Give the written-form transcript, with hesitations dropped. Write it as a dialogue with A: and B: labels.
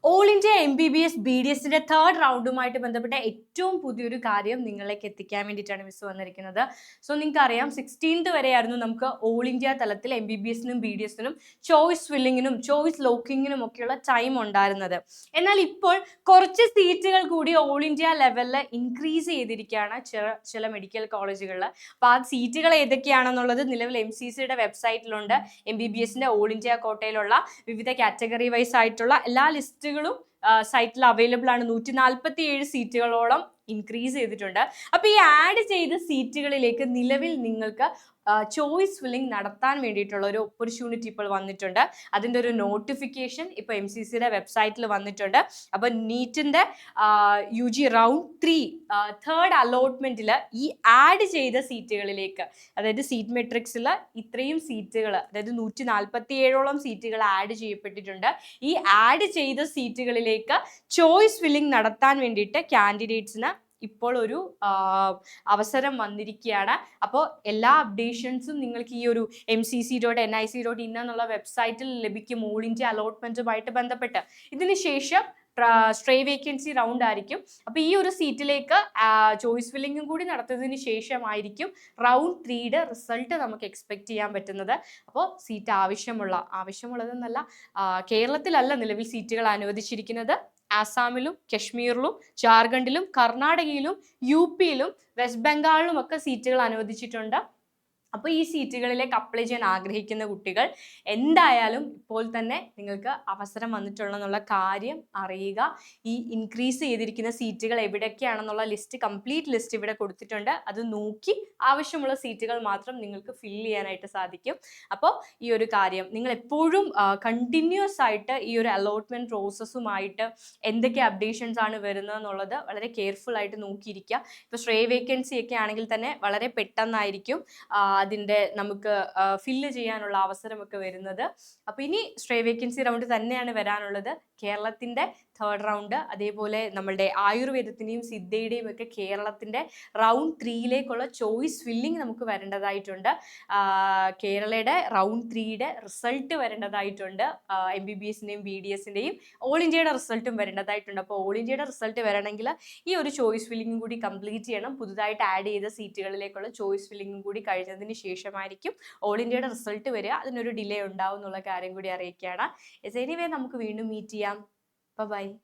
A: All India MBBS BDSന്റെ third റൗണ്ടുമായിട്ട് ബന്ധപ്പെട്ട ഏറ്റവും പുതിയൊരു കാര്യം നിങ്ങളിലേക്ക് എത്തിക്കാൻ വേണ്ടിയിട്ടാണ് മിസ് വന്നിരിക്കുന്നത്. സോ നിങ്ങൾക്ക് അറിയാം 16th വരെയായിരുന്നു നമുക്ക് ഓൾ ഇന്ത്യ തലത്തിൽ MBBSനും BDSനും ചോയ്സ് ഫില്ലിങ്ങിനും ചോയ്സ് ലോക്കിങ്ങിനും ഒക്കെയുള്ള ടൈം ഉണ്ടായിരുന്നത്. എന്നാൽ ഇപ്പോൾ കുറച്ച് സീറ്റുകൾ കൂടി ഓൾ ഇന്ത്യ ലെവലിൽ ഇൻക്രീസ് ചെയ്തിരിക്കുകയാണ് ചില മെഡിക്കൽ കോളേജുകളിൽ. അപ്പോൾ ആ സീറ്റുകൾ ഏതൊക്കെയാണെന്നുള്ളത് നിലവിൽ MCCയുടെ വെബ്സൈറ്റിലുണ്ട്. MBBSന്റെ ഓൾ ഇന്ത്യ കോട്ടയിലുള്ള വിവിധ കാറ്റഗറി വൈസ് ആയിട്ടുള്ള എല്ലാ ലിസ്റ്റുകളും സൈറ്റിൽ അവൈലബിൾ ആണ്. 147 സീറ്റുകളോളം ഇൻക്രീസ് ചെയ്തിട്ടുണ്ട്. അപ്പോൾ ഈ ആഡ് ചെയ്ത സീറ്റുകളിലേക്ക് നിലവിൽ നിങ്ങൾക്ക് ചോയ്സ് ഫില്ലിംഗ് നടത്താൻ വേണ്ടിയിട്ടുള്ള ഒരു ഓപ്പർച്യൂണിറ്റി ഇപ്പോൾ വന്നിട്ടുണ്ട്. അതിൻ്റെ ഒരു നോട്ടിഫിക്കേഷൻ ഇപ്പോൾ MCCയുടെ വെബ്സൈറ്റിൽ വന്നിട്ടുണ്ട്. അപ്പോൾ നീറ്റിൻ്റെ UG റൗണ്ട് 3 തേർഡ് അലോട്ട്മെൻറ്റിൽ ഈ ആഡ് ചെയ്ത സീറ്റുകളിലേക്ക്, അതായത് സീറ്റ് മെട്രിക്സിൽ ഇത്രയും സീറ്റുകൾ, അതായത് 147ഓളം സീറ്റുകൾ ആഡ് ചെയ്യപ്പെട്ടിട്ടുണ്ട്. ഈ ആഡ് ചെയ്ത സീറ്റുകളിലേക്ക് ചോയ്സ് ഫില്ലിംഗ് നടത്താൻ വേണ്ടിയിട്ട് കാൻഡിഡേറ്റ്സിന് ഇപ്പോൾ ഒരു അവസരം വന്നിരിക്കുകയാണ്. അപ്പോൾ എല്ലാ അപ്ഡേഷൻസും നിങ്ങൾക്ക് ഈ ഒരു MCC.nic.in എന്നുള്ള വെബ്സൈറ്റിൽ ലഭിക്കും. ഓൾ ഇന്ത്യ അലോട്ട്മെന്റുമായിട്ട് ബന്ധപ്പെട്ട് ഇതിന് ശേഷം സ്ട്രേ വേക്കൻസി റൗണ്ട് ആയിരിക്കും. അപ്പോൾ ഈ ഒരു സീറ്റിലേക്ക് ചോയ്സ് ഫില്ലിങ്ങും കൂടി നടത്തിയതിന് ശേഷമായിരിക്കും റൗണ്ട് 3യുടെ റിസൾട്ട് നമുക്ക് എക്സ്പെക്ട് ചെയ്യാൻ പറ്റുന്നത്. അപ്പോൾ സീറ്റ് ആവശ്യമുള്ളതെന്നല്ല, കേരളത്തിലല്ല നിലവിൽ സീറ്റുകൾ അനുവദിച്ചിരിക്കുന്നത്. ആസാമിലും കശ്മീരിലും ജാർഖണ്ഡിലും കർണാടകയിലും UPയിലും വെസ്റ്റ് ബംഗാളിലും ഒക്കെ സീറ്റുകൾ അനുവദിച്ചിട്ടുണ്ട്. അപ്പോൾ ഈ സീറ്റുകളിലേക്ക് അപ്ലൈ ചെയ്യാൻ ആഗ്രഹിക്കുന്ന കുട്ടികൾ എന്തായാലും ഇപ്പോൾ തന്നെ നിങ്ങൾക്ക് അവസരം വന്നിട്ടുള്ളതെന്നുള്ള കാര്യം അറിയുക. ഈ ഇൻക്രീസ് ചെയ്തിരിക്കുന്ന സീറ്റുകൾ എവിടെയൊക്കെയാണെന്നുള്ള കംപ്ലീറ്റ് ലിസ്റ്റ് ഇവിടെ കൊടുത്തിട്ടുണ്ട്. അത് നോക്കി ആവശ്യമുള്ള സീറ്റുകൾ മാത്രം നിങ്ങൾക്ക് ഫില്ല് ചെയ്യാനായിട്ട് സാധിക്കും. അപ്പോൾ ഈ ഒരു കാര്യം നിങ്ങൾ എപ്പോഴും കണ്ടിന്യൂസ് ആയിട്ട് ഈ ഒരു അലോട്ട്മെന്റ് പ്രോസസ്സുമായിട്ട് എന്തൊക്കെ അപ്ഡേഷൻസ് ആണ് വരുന്നത് എന്നുള്ളത് വളരെ കെയർഫുൾ ആയിട്ട് നോക്കിയിരിക്കുക. ഇപ്പോൾ സ്ട്രേ വേക്കൻസി ഒക്കെ ആണെങ്കിൽ തന്നെ വളരെ പെട്ടെന്നായിരിക്കും അതിൻ്റെ നമുക്ക് ഫില്ല് ചെയ്യാനുള്ള അവസരമൊക്കെ വരുന്നത്. അപ്പോൾ ഇനി സ്ട്രേ വേക്കൻസി റൗണ്ട് തന്നെയാണ് വരാനുള്ളത്. കേരളത്തിൻ്റെ തേർഡ് റൗണ്ട്, അതേപോലെ നമ്മളുടെ ആയുർവേദത്തിൻ്റെയും സിദ്ധയുടെയും ഒക്കെ കേരളത്തിൻ്റെ റൗണ്ട് 3യിലേക്കുള്ള ചോയ്സ് ഫില്ലിംഗ് നമുക്ക് വരേണ്ടതായിട്ടുണ്ട്. കേരളയുടെ റൗണ്ട് 3യുടെ റിസൾട്ട് വരേണ്ടതായിട്ടുണ്ട്. MBBSൻ്റെയും BDSൻ്റെയും ഓൾ ഇന്ത്യയുടെ റിസൾട്ടും വരേണ്ടതായിട്ടുണ്ട്. അപ്പോൾ ഓൾ ഇന്ത്യയുടെ റിസൾട്ട് വരണമെങ്കിൽ ഈ ഒരു ചോയ്സ് ഫില്ലിങ്ങും കൂടി കംപ്ലീറ്റ് ചെയ്യണം. പുതുതായിട്ട് ആഡ് ചെയ്ത സീറ്റുകളിലേക്കുള്ള ചോയ്സ് ഫില്ലിങ്ങും കൂടി കഴിഞ്ഞതിന് ശേഷമായിരിക്കും ഓൾ ഇന്ത്യയുടെ റിസൾട്ട് വരിക. അതിനൊരു ഡിലേ ഉണ്ടാവും എന്നുള്ള കാര്യം കൂടി അറിയിക്കുകയാണ്. എനിവേ നമുക്ക് വീണ്ടും മീറ്റ് ചെയ്യാം. Bye bye.